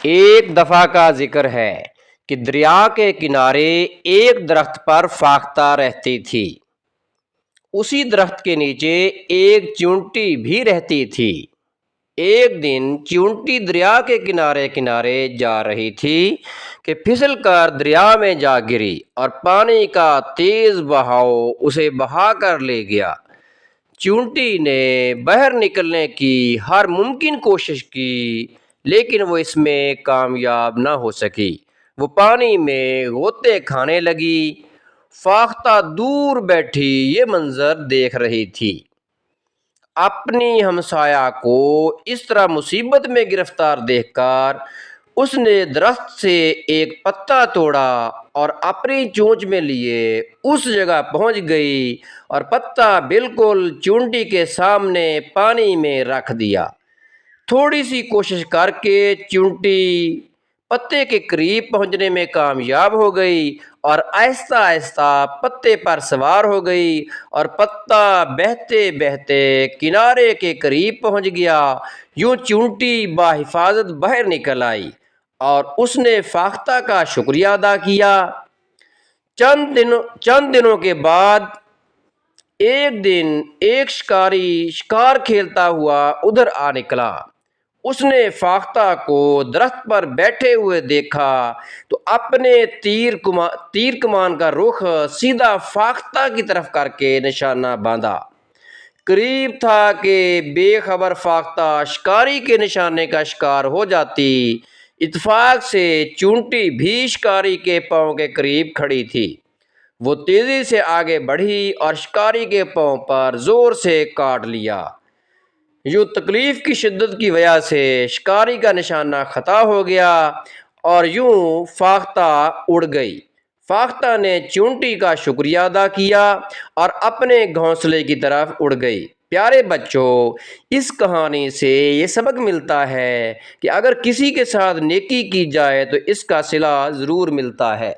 ایک دفعہ کا ذکر ہے کہ دریا کے کنارے ایک درخت پر فاختہ رہتی تھی۔ اسی درخت کے نیچے ایک چونٹی بھی رہتی تھی۔ ایک دن چونٹی دریا کے کنارے کنارے جا رہی تھی کہ پھسل کر دریا میں جا گری اور پانی کا تیز بہاؤ اسے بہا کر لے گیا۔ چونٹی نے باہر نکلنے کی ہر ممکن کوشش کی، لیکن وہ اس میں کامیاب نہ ہو سکی۔ وہ پانی میں غوطے کھانے لگی۔ فاختہ دور بیٹھی یہ منظر دیکھ رہی تھی۔ اپنی ہمسایہ کو اس طرح مصیبت میں گرفتار دیکھ کر اس نے درخت سے ایک پتا توڑا اور اپنی چونچ میں لیے اس جگہ پہنچ گئی اور پتا بالکل چونٹی کے سامنے پانی میں رکھ دیا۔ تھوڑی سی کوشش کر کے چونٹی پتے کے قریب پہنچنے میں کامیاب ہو گئی اور آہستہ آہستہ پتے پر سوار ہو گئی اور پتا بہتے بہتے کنارے کے قریب پہنچ گیا۔ یوں چونٹی بحفاظت باہر نکل آئی اور اس نے فاختہ کا شکریہ ادا کیا۔ چند دنوں کے بعد ایک دن ایک شکاری شکار کھیلتا ہوا ادھر آ نکلا۔ اس نے فاختہ کو درخت پر بیٹھے ہوئے دیکھا تو اپنے تیر کمان کا رخ سیدھا فاختہ کی طرف کر کے نشانہ باندھا۔ قریب تھا کہ بے خبر فاختہ شکاری کے نشانے کا شکار ہو جاتی۔ اتفاق سے چونٹی بھی شکاری کے پاؤں کے قریب کھڑی تھی۔ وہ تیزی سے آگے بڑھی اور شکاری کے پاؤں پر زور سے کاٹ لیا۔ یوں تکلیف کی شدت کی وجہ سے شکاری کا نشانہ خطا ہو گیا اور یوں فاختہ اڑ گئی۔ فاختہ نے چونٹی کا شکریہ ادا کیا اور اپنے گھونسلے کی طرف اڑ گئی۔ پیارے بچوں، اس کہانی سے یہ سبق ملتا ہے کہ اگر کسی کے ساتھ نیکی کی جائے تو اس کا صلہ ضرور ملتا ہے۔